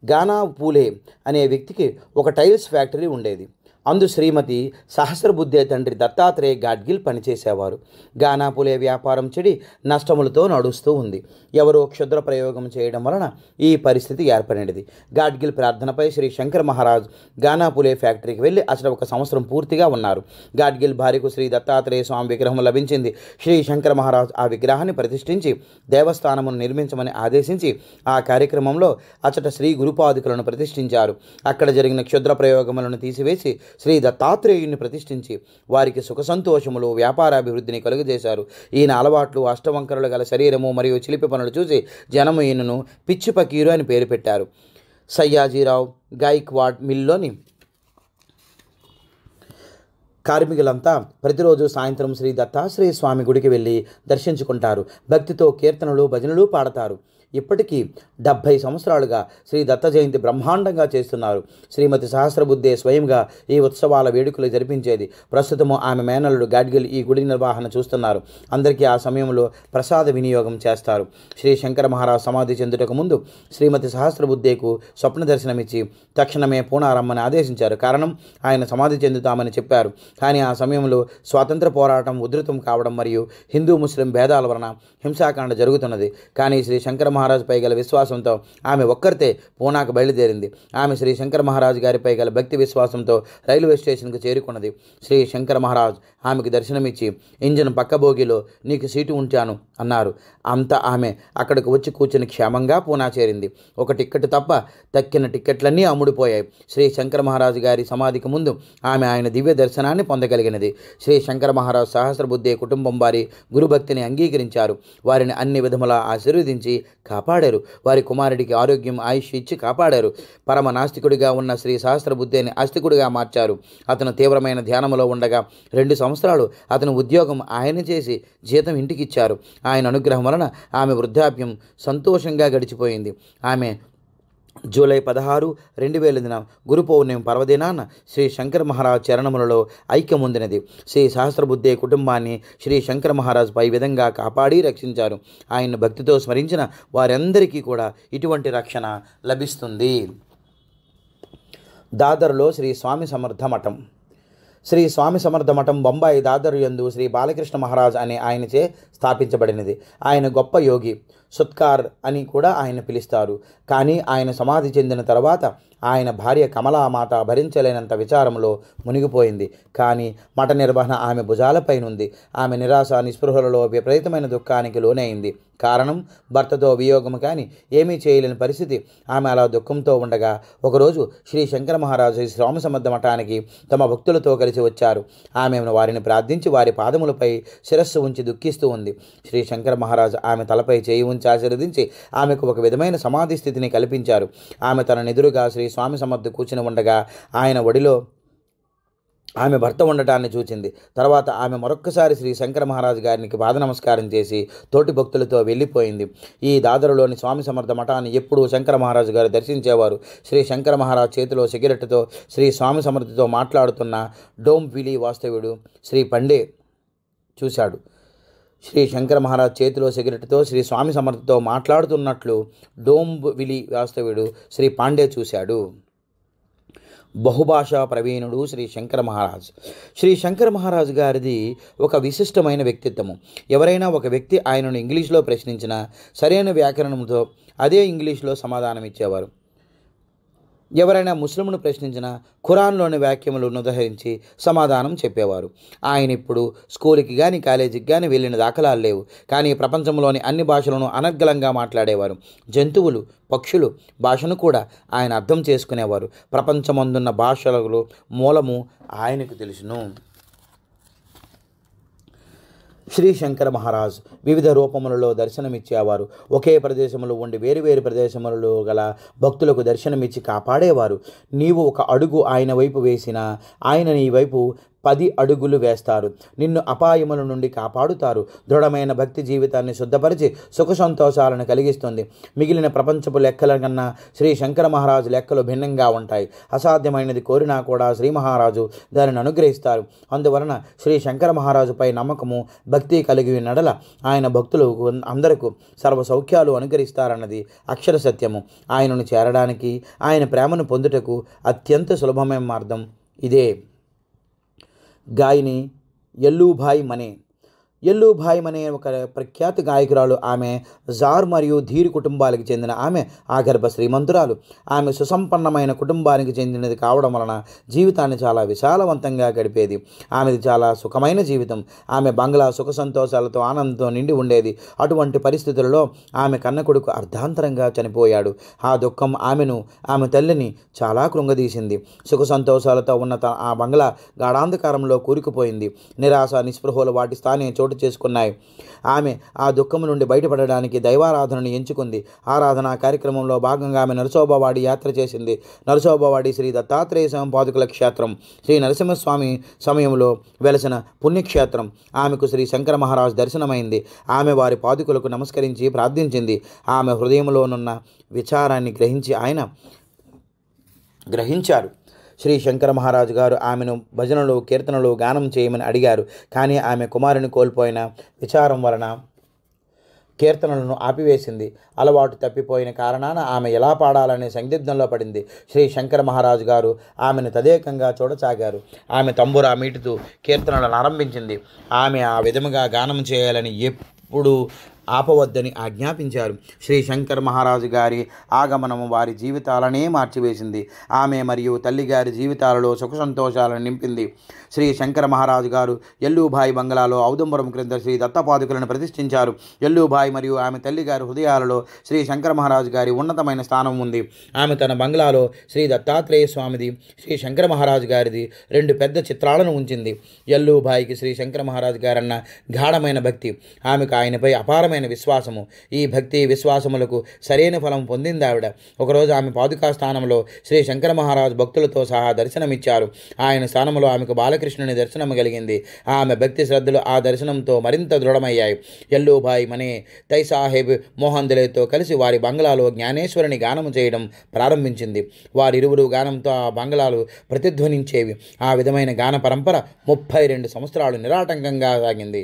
గానా పూలే అనే వ్యక్తికి ఒక టైల్స్ ఫ్యాక్టరీ ఉండేది. అందు శ్రీమతి సహస్రబుద్ధే తండ్రి దత్తాత్రేయ గాడ్గిల్ పనిచేసేవారు. గానాపులే వ్యాపారం చెడి నష్టములతో నడుస్తూ ఉంది. ఎవరో క్షుద్ర ప్రయోగం చేయడం వలన ఈ పరిస్థితి ఏర్పడినది. గాడ్గిల్ ప్రార్థనపై శ్రీ శంకర్ మహారాజ్ గానాపులే ఫ్యాక్టరీకి వెళ్ళి అసలు 1 సంవత్సరం పూర్తిగా ఉన్నారు. గాడ్గిల్ భార్యకు శ్రీ దత్తాత్రేయ స్వామి విగ్రహం లభించింది. శ్రీ శంకర్ మహారాజ్ ఆ విగ్రహాన్ని ప్రతిష్ఠించి దేవస్థానమును నిర్మించమని ఆదేశించి ఆ కార్యక్రమంలో అచట శ్రీ గురుపాదుకులను ప్రతిష్ఠించారు. అక్కడ జరిగిన క్షుద్ర ప్రయోగములను తీసివేసి శ్రీ దత్తాత్రేయుని ప్రతిష్ఠించి వారికి సుఖ సంతోషములు వ్యాపారాభివృద్ధిని కలుగజేశారు. ఈయన అలవాట్లు అష్టవంకరలు గల శరీరము మరియు చిలిపి పనులు చూసి జనము ఈయనను పిచ్చి పకీరు అని పేరు పెట్టారు. సయ్యాజీరావు గాయిక్వాడ్ మిల్లోని కార్మికులంతా ప్రతిరోజు సాయంత్రం శ్రీ దత్తాత్రేయ స్వామి గుడికి వెళ్ళి దర్శించుకుంటారు. భక్తితో కీర్తనలు భజనలు పాడతారు. ఇప్పటికీ 70 సంవత్సరాలుగా శ్రీ దత్త జయంతి బ్రహ్మాండంగా చేస్తున్నారు. శ్రీమతి సహస్రబుద్ధే స్వయంగా ఈ ఉత్సవాల వేడుకలు జరిపించేది. ప్రస్తుతము ఆమె మేనల్లుడు గాడ్గిల్ ఈ గుడి నిర్వహణ చూస్తున్నారు. అందరికీ ఆ సమయంలో ప్రసాద వినియోగం చేస్తారు. శ్రీ శంకర మహారాజ్ సమాధి చెందుటకు ముందు శ్రీమతి సహస్రబుద్ధేకు స్వప్న దర్శనమిచ్చి తక్షణమే పూనారమ్మని ఆదేశించారు. కారణం ఆయన సమాధి చెందుతామని చెప్పారు. కానీ ఆ సమయంలో స్వాతంత్ర పోరాటం ఉధృతం కావడం మరియు హిందూ ముస్లిం భేదాల వలన హింసాకాండ జరుగుతున్నది. కానీ శ్రీ శంకర మహారాజుపై గల విశ్వాసంతో ఆమె ఒక్కరితే పూనాకు బయలుదేరింది. ఆమె శ్రీ శంకర మహారాజు గారిపై గల భక్తి విశ్వాసంతో రైల్వే స్టేషన్కు చేరుకున్నది. శ్రీ శంకర మహారాజ్ ఆమెకు దర్శనమిచ్చి ఇంజిన్ పక్క బోగిలో నీకు సీటు ఉంచాను అన్నారు. అంతా ఆమె అక్కడికి వచ్చి కూర్చుని క్షేమంగా పూనా చేరింది. 1 టిక్కెట్ తప్ప తక్కిన టిక్కెట్లన్నీ అమ్ముడుపోయాయి. శ్రీ శంకర మహారాజు గారి సమాధికి ముందు ఆమె ఆయన దివ్య దర్శనాన్ని పొందగలిగినది. శ్రీ శంకర మహారాజ్ సహస్రబుద్ధే కుటుంబం వారి గురుభక్తిని అంగీకరించారు. వారిని అన్ని విధములా ఆశీర్వదించి కాపాడారు. వారి కుమారుడికి ఆరోగ్యం ఆయుష్ ఇచ్చి కాపాడారు. పరమ నాస్తికుడిగా ఉన్న శ్రీ సహస్రబుద్ధేని ఆస్తికుడిగా మార్చారు. అతను తీవ్రమైన ధ్యానములో ఉండగా 2 సంవత్సరాలు అతను ఉద్యోగం ఆయన చేసి జీతం ఇంటికిచ్చారు. ఆయన అనుగ్రహం వలన ఆమె వృద్ధాప్యం సంతోషంగా గడిచిపోయింది. ఆమె జూలై 16, 2000 గురు పౌర్ణమి పర్వదినాన శ్రీ శంకర మహారాజ్ చరణములలో ఐక్యముందినది. శ్రీ సహస్రబుద్ధే కుటుంబాన్ని శ్రీ శంకర మహారాజ్ పై విధంగా కాపాడి రక్షించారు. ఆయన భక్తితో స్మరించిన వారందరికీ కూడా ఇటువంటి రక్షణ లభిస్తుంది. దాదర్లో శ్రీ స్వామి సమర్థ మఠం. శ్రీ స్వామి సమర్థ మఠం బొంబాయి దాదర్ యందు శ్రీ బాలకృష్ణ మహారాజ్ అనే ఆయనచే స్థాపించబడినది. ఆయన గొప్ప యోగి, సుత్కార్ అని కూడా ఆయన పిలుస్తారు. కానీ ఆయన సమాధి చెందిన తర్వాత ఆయన భార్య కమలామాత భరించలేనంత విచారంలో మునిగిపోయింది. కానీ మఠ నిర్వహణ ఆమె భుజాలపైనుంది. ఆమె నిరాశ నిస్పృహలలో విపరీతమైన దుఃఖానికి లోనైంది. కారణం భర్తతో వియోగం కానీ ఏమీ చేయలేని పరిస్థితి. ఆమె అలా దుఃఖంతో ఉండగా ఒకరోజు శ్రీ శంకర మహారాజు స్వామి సమర్థ మఠానికి తమ భక్తులతో కలిసి వచ్చారు. ఆమెను వారిని ప్రార్థించి వారి పాదములపై శిరస్సు ఉంచి దుఃఖిస్తూ ఉంది. శ్రీ శంకర మహారాజు ఆమె తలపై చేయి ఉంచి ఆశీర్వదించి ఆమెకు ఒక విధమైన సమాధి స్థితిని కల్పించారు. ఆమె తన ఎదురుగా శ్రీ స్వామి సమర్థ కూర్చుని ఉండగా ఆయన ఒడిలో ఆమె భర్త ఉండటాన్ని చూచింది. తర్వాత ఆమె మరొక్కసారి శ్రీ శంకర మహారాజు గారికి పాద నమస్కారం చేసి తోటి భక్తులతో వెళ్ళిపోయింది. ఈ దాదరులోని స్వామి సమర్థ మఠాన్ని ఎప్పుడూ శంకర మహారాజు గారు దర్శించేవారు. శ్రీ శంకర మహారాజ్ చేతిలో సిగరెట్తో శ్రీ స్వామి సమర్థతో మాట్లాడుతున్న డోమ్ విలి వాస్తవ్యుడు శ్రీ పండే చూశాడు. శ్రీ శంకర మహారాజ్ చేతిలో సిగరెట్తో శ్రీ స్వామి సమర్థతో మాట్లాడుతున్నట్లు డోమ్ విలి వాస్తవ్యుడు శ్రీ పాండే చూశాడు. బహుభాషా ప్రవీణుడు శ్రీ శంకర మహారాజ్. శ్రీ శంకర మహారాజు గారిది ఒక విశిష్టమైన వ్యక్తిత్వము. ఎవరైనా ఒక వ్యక్తి ఆయనను ఇంగ్లీష్లో ప్రశ్నించినా సరైన వ్యాకరణంతో అదే ఇంగ్లీష్లో సమాధానం ఇచ్చేవారు. ఎవరైనా ముస్లింను ప్రశ్నించినా ఖురాన్లోని వాక్యములను ఉదహరించి సమాధానం చెప్పేవారు. ఆయన ఇప్పుడు స్కూల్కి కానీ కాలేజీకి కానీ వెళ్ళిన దాఖలాలు లేవు. కానీ ప్రపంచంలోని అన్ని భాషలను అనర్గళంగా మాట్లాడేవారు. జంతువులు, పక్షులు భాషను కూడా ఆయన అర్థం చేసుకునేవారు. ప్రపంచమందున్న భాషలలో మూలము ఆయనకు తెలుసును. శ్రీ శంకర మహారాజ్ వివిధ రూపములలో దర్శనమిచ్చేవారు. ఒకే ప్రదేశంలో ఉండి వేరువేరు ప్రదేశములలో గల భక్తులకు దర్శనమిచ్చి కాపాడేవారు. నీవు ఒక అడుగు ఆయన వైపు వేసినా ఆయన నీ వైపు 10 అడుగులు వేస్తారు. నిన్ను అపాయముల నుండి కాపాడుతారు. దృఢమైన భక్తి జీవితాన్ని శుద్ధపరిచి సుఖ సంతోషాలను కలిగిస్తుంది. మిగిలిన ప్రపంచపు లెక్కల కన్నా శ్రీ శంకర మహారాజు లెక్కలు భిన్నంగా ఉంటాయి. అసాధ్యమైనది కోరినా కూడా శ్రీ మహారాజు దానిని అనుగ్రహిస్తారు. అందువలన శ్రీ శంకర మహారాజుపై నమ్మకము, భక్తి కలిగి నడల ఆయన భక్తులు అందరకు సర్వ సౌఖ్యాలు అనుగ్రహిస్తారన్నది అక్షర సత్యము. ఆయనను చేరడానికి, ఆయన ప్రేమను పొందుటకు అత్యంత సులభమైన మార్గం ఇదే. గాయని యల్లూభాయ్ మనే. యల్లూభాయ్ మనే ఒక ప్రఖ్యాత గాయకురాలు. ఆమె జార్ మరియు ధీర్ కుటుంబాలకు చెందిన ఆమె ఆగర్భ శ్రీమంతురాలు. ఆమె సుసంపన్నమైన కుటుంబానికి చెందినది కావడం వలన జీవితాన్ని చాలా విశాలవంతంగా గడిపేది. ఆమెది చాలా సుఖమైన జీవితం. ఆమె బంగ్లా సుఖ సంతోషాలతో ఆనందంతో నిండి ఉండేది. అటువంటి పరిస్థితులలో ఆమె కన్న కొడుకు అర్ధాంతరంగా చనిపోయాడు. ఆ దుఃఖం ఆమెను, ఆమె తల్లిని చాలా కృంగదీసింది. సుఖ సంతోషాలతో ఉన్న ఆ బంగ్లా గాఢాంధకారంలో కూరుకుపోయింది. నిరాశ, నిస్పృహలు వాటి స్థానే చోటు చేసుకున్నాయి. ఆమె ఆ దుఃఖం నుండి బయటపడడానికి దైవారాధనను ఎంచుకుంది. ఆరాధన కార్యక్రమంలో భాగంగా ఆమె నరసోబవాడి యాత్ర చేసింది. నరసోబవాడి శ్రీ దత్తాత్రేయ పాదుకల క్షేత్రం, శ్రీ నరసింహస్వామి సమయంలో వెలసిన పుణ్యక్షేత్రం. ఆమెకు శ్రీ శంకర మహారాజ్ దర్శనమైంది. ఆమె వారి పాదుకలకు నమస్కరించి ప్రార్థించింది. ఆమె హృదయంలోనున్న విచారాన్ని గ్రహించారు. శ్రీ శంకర మహారాజు గారు ఆమెను భజనలు, కీర్తనలు, గానం చేయమని అడిగారు. కానీ ఆమె కుమారుని కోల్పోయిన విచారం వలన కీర్తనలను ఆపివేసింది. అలవాటు తప్పిపోయిన కారణాన ఆమె ఎలా పాడాలనే సందిగ్ధంలో పడింది. శ్రీ శంకర మహారాజు గారు ఆమెను తదేకంగా చూడసాగారు. ఆమె తంబురా మీటుతూ కీర్తనలను ఆరంభించింది. ఆమె ఆ విధముగా గానం చేయాలని ఎప్పుడు ఆపవద్దని ఆజ్ఞాపించారు. శ్రీ శంకర్ మహారాజు గారి ఆగమనము వారి జీవితాలనే మార్చివేసింది. ఆమె మరియు తల్లిగారి జీవితాలలో సుఖ సంతోషాలను నింపింది. శ్రీ శంకర మహారాజు గారు యల్లూభాయ్ బంగ్లాలో ఔదుంబరం క్రింద శ్రీ దత్తపాదుకలను ప్రతిష్ఠించారు. యల్లూభాయ్ మరియు ఆమె తల్లిగారి హృదయాలలో శ్రీ శంకర మహారాజు గారి ఉన్నతమైన స్థానం ఉంది. ఆమె తన బంగ్లాలో శ్రీ దత్తాత్రేయ స్వామిది, శ్రీ శంకర మహారాజు గారిది 2 పెద్ద చిత్రాలను ఉంచింది. యల్లూభాయ్కి శ్రీ శంకర మహారాజు గారన్న గాఢమైన భక్తి, ఆమెకు ఆయనపై అపారమైన విశ్వాసము. ఈ భక్తి విశ్వాసములకు సరైన ఫలం పొందింది ఆవిడ. ఒకరోజు ఆమె పాదుకా స్థానంలో శ్రీ శంకర మహారాజు భక్తులతో సహా దర్శనమిచ్చారు. ఆయన స్థానంలో ఆమెకు బాలకృష్ణుని దర్శనం కలిగింది. ఆమె భక్తి శ్రద్ధలు ఆ దర్శనంతో మరింత దృఢమయ్యాయి. యల్లూభాయ్ మనే తై సాహెబ్ మోహందులేతో కలిసి వారి బంగ్లాలో జ్ఞానేశ్వరిని గానము చేయడం ప్రారంభించింది. వారిరువురు గానంతో ఆ బంగ్లాలు ప్రతిధ్వనించేవి. ఆ విధమైన గాన పరంపర 32 సంవత్సరాలు నిరాటంకంగా సాగింది.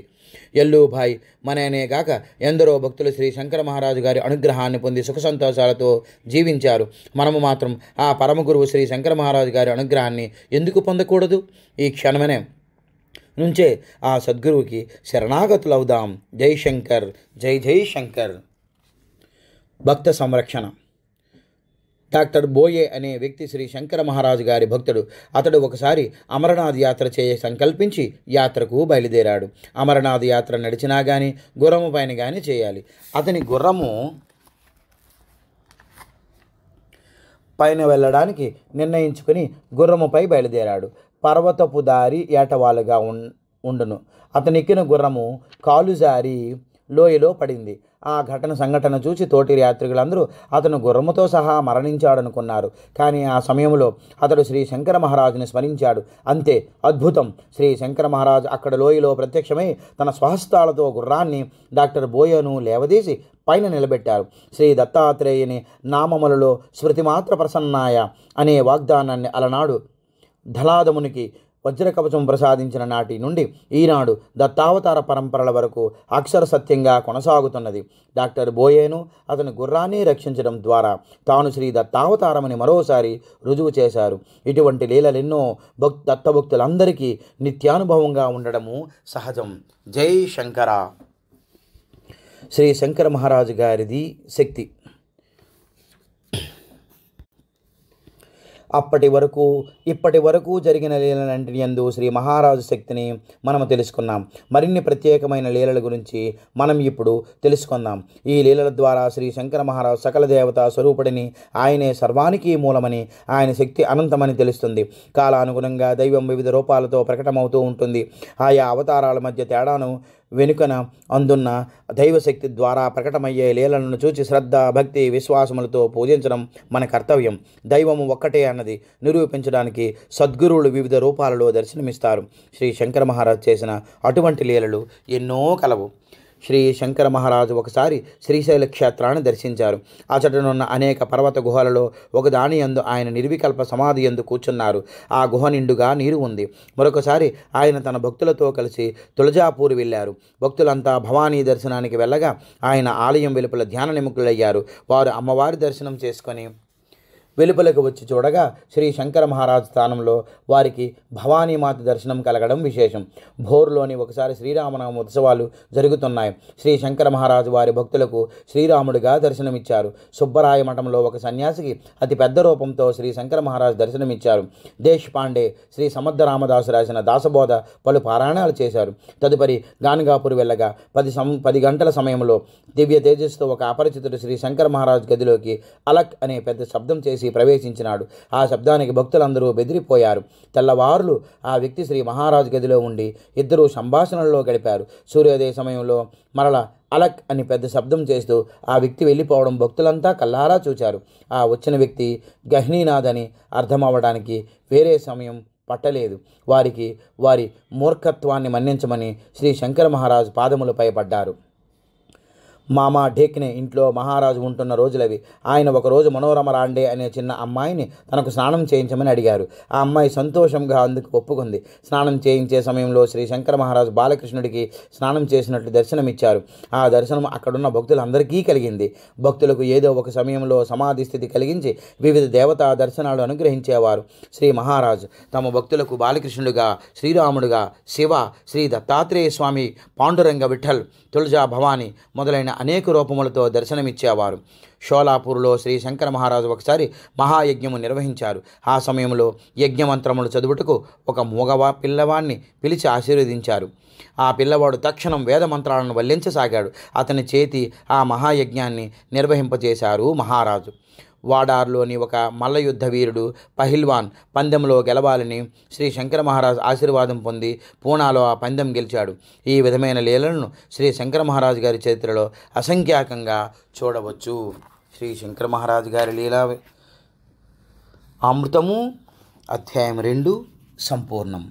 యల్లూభాయ్ మనేనే గాక ఎందరో భక్తులు శ్రీ శంకర మహారాజు గారి అనుగ్రహాన్ని పొంది సుఖ సంతోషాలతో జీవించారు. మనము మాత్రం ఆ పరమగురువు శ్రీ శంకర మహారాజు గారి అనుగ్రహాన్ని ఎందుకు పొందకూడదు? ఈ క్షణమనే నుంచే ఆ సద్గురువుకి శరణాగతులవుదాం. జై శంకర్, జై జై శంకర్. భక్త సంరక్షణ. డాక్టర్ బోయే అనే వ్యక్తి శ్రీ శంకర మహారాజు గారి భక్తుడు. అతడు ఒకసారి అమరనాథ్ యాత్ర చేయ సంకల్పించి యాత్రకు బయలుదేరాడు. అమరనాథ్ యాత్ర నడిచినా కానీ గుర్రము పైన కానీ చేయాలి. అతని గుర్రము పైన వెళ్ళడానికి నిర్ణయించుకుని గుర్రముపై బయలుదేరాడు. పర్వతపు దారి ఏటవాలుగా ఉండును. అతనెక్కిన గుర్రము కాలుజారి లోయలో పడింది. ఆ సంఘటన చూసి తోటి యాత్రికులందరూ అతను గుర్రముతో సహా మరణించాడనుకున్నారు. కానీ ఆ సమయంలో అతడు శ్రీ శంకర మహారాజుని స్మరించాడు. అంతే, అద్భుతం! శ్రీ శంకర మహారాజు అక్కడ లోయలో ప్రత్యక్షమై తన స్వహస్తాలతో గుర్రాన్ని డాక్టర్ బోయేను లేవదీసి పైన నిలబెట్టారు. శ్రీ దత్తాత్రేయుని నామములలో స్మృతిమాత్ర ప్రసన్నాయ అనే వాగ్దానాన్ని అలనాడు ధలాదమునికి వజ్రకవచం ప్రసాదించిన నాటి నుండి ఈనాడు దత్తావతార పరంపరల వరకు అక్షర సత్యంగా కొనసాగుతున్నది. డాక్టర్ బోయేను అతని గుర్రాన్ని రక్షించడం ద్వారా తాను శ్రీ దత్తావతారమని మరోసారి రుజువు చేశారు. ఇటువంటి లీలలెన్నో దత్తభక్తులందరికీ నిత్యానుభవంగా ఉండడము సహజం. జై శంకర. శ్రీ శంకర మహారాజు గారిది శక్తి. ఇప్పటి వరకు జరిగిన లీలలంటి యందు శ్రీ మహారాజు శక్తిని మనము తెలుసుకున్నాం. మరిన్ని ప్రత్యేకమైన లీలల గురించి మనం ఇప్పుడు తెలుసుకుందాం. ఈ లీలల ద్వారా శ్రీ శంకర మహారాజు సకల దేవతా స్వరూపుడిని, ఆయనే సర్వానికి మూలమని, ఆయన శక్తి అనంతమని తెలుస్తుంది. కాలానుగుణంగా దైవం వివిధ రూపాలతో ప్రకటమవుతూ ఉంటుంది. ఆయా అవతారాల మధ్య తేడాను వెనుకన అందున్న దైవశక్తి ద్వారా ప్రకటమయ్యే లీలలను చూచి శ్రద్ధ, భక్తి, విశ్వాసములతో పూజించడం మన కర్తవ్యం. దైవము ఒక్కటే అన్నది నిరూపించడానికి సద్గురువులు వివిధ రూపాలలో దర్శనమిస్తారు. శ్రీ శంకర మహారాజు చేసిన అటువంటి లీలలు ఎన్నో కలవు. శ్రీ శంకర మహారాజు ఒకసారి శ్రీశైల క్షేత్రాన్ని దర్శించారు. అచటనున్న అనేక పర్వత గుహలలో ఒకదాని యందు ఆయన నిర్వికల్ప సమాధి యందు కూర్చున్నారు. ఆ గుహ నిండుగా నీరు ఉంది. మరొకసారి ఆయన తన భక్తులతో కలిసి తులజాపూర్ వెళ్ళారు. భక్తులంతా భవానీ దర్శనానికి వెళ్ళగా ఆయన ఆలయం వెలుపల ధ్యాన నిమగ్నులయ్యారు. వారు అమ్మవారి దర్శనం చేసుకొని వెలుపలకు వచ్చి చూడగా శ్రీ శంకర మహారాజు స్థానంలో వారికి భవానీమాత దర్శనం కలగడం విశేషం. భోర్లోని ఒకసారి శ్రీరామనవమి ఉత్సవాలు జరుగుతున్నాయి. శ్రీ శంకర మహారాజు వారి భక్తులకు శ్రీరాముడిగా దర్శనమిచ్చారు. సుబ్బరాయ మఠంలో ఒక సన్యాసికి అతి పెద్ద రూపంతో శ్రీ శంకర మహారాజు దర్శనమిచ్చారు. దేశ్ పాండే శ్రీ సమర్థ రామదాసు రాసిన దాసబోధ పలు పారాయణాలు చేశారు. తదుపరి గాన్గాపూర్ వెళ్ళగా 10 గంటల సమయంలో దివ్య తేజస్సుతో ఒక అపరిచితుడు శ్రీ శంకర మహారాజు గదిలోకి అలక్ అనే పెద్ద శబ్దం చేసి ప్రవేశించినాడు. ఆ శబ్దానికి భక్తులందరూ బెదిరిపోయారు. తెల్లవారులు ఆ వ్యక్తి శ్రీ మహారాజు గదిలో ఉండి ఇద్దరూ సంభాషణల్లో గడిపారు. సూర్యోదయ సమయంలో మరల అలక్ అని పెద్ద శబ్దం చేస్తూ ఆ వ్యక్తి వెళ్ళిపోవడం భక్తులంతా కల్లారా చూచారు. ఆ వచ్చిన వ్యక్తి గహినీనాథ్ అని అర్థమవ్వడానికి వేరే సమయం పట్టలేదు. వారి మూర్ఖత్వాన్ని మన్నించమని శ్రీ శంకర మహారాజు పాదములపై పడ్డారు. మామా ఢేక్నే ఇంట్లో మహారాజు ఉంటున్న రోజులవి. ఆయన ఒకరోజు మనోరమ రాండే అనే చిన్న అమ్మాయిని తనకు స్నానం చేయించమని అడిగారు. ఆ అమ్మాయి సంతోషంగా అందుకు ఒప్పుకుంది. స్నానం చేయించే సమయంలో శ్రీ శంకర మహారాజు బాలకృష్ణుడికి స్నానం చేసినట్లు దర్శనమిచ్చారు. ఆ దర్శనం అక్కడున్న భక్తులందరికీ కలిగింది. భక్తులకు ఏదో ఒక సమయంలో సమాధి స్థితి కలిగించి వివిధ దేవతా దర్శనాలు అనుగ్రహించేవారు. శ్రీ మహారాజు తమ భక్తులకు బాలకృష్ణుడిగా, శ్రీరాముడిగా, శివ, శ్రీ దత్తాత్రేయ స్వామి, పాండురంగ విఠల్, తులజా భవాని మొదలైన అనేక రూపములతో దర్శనమిచ్చేవారు. షోలాపూర్లో శ్రీ శంకర మహారాజు ఒకసారి మహాయజ్ఞము నిర్వహించారు. ఆ సమయంలో యజ్ఞమంత్రములు చదువుటకు ఒక మూగవ పిల్లవాడిని పిలిచి ఆశీర్వదించారు. ఆ పిల్లవాడు తక్షణం వేదమంత్రాలను వల్లించసాగాడు. అతని చేతి ఆ మహాయజ్ఞాన్ని నిర్వహింపజేశారు మహారాజు. వాడార్లోని ఒక మల్లయుద్ధ వీరుడు పహిల్వాన్ పందెంలో గెలవాలని శ్రీ శంకర మహారాజు ఆశీర్వాదం పొంది పూనాలో ఆ పందెం గెలిచాడు. ఈ విధమైన లీలలను శ్రీ శంకర మహారాజు గారి చరిత్రలో అసంఖ్యాకంగా చూడవచ్చు. శ్రీ శంకర మహారాజు గారి లీలా అమృతము అధ్యాయం 2 సంపూర్ణం.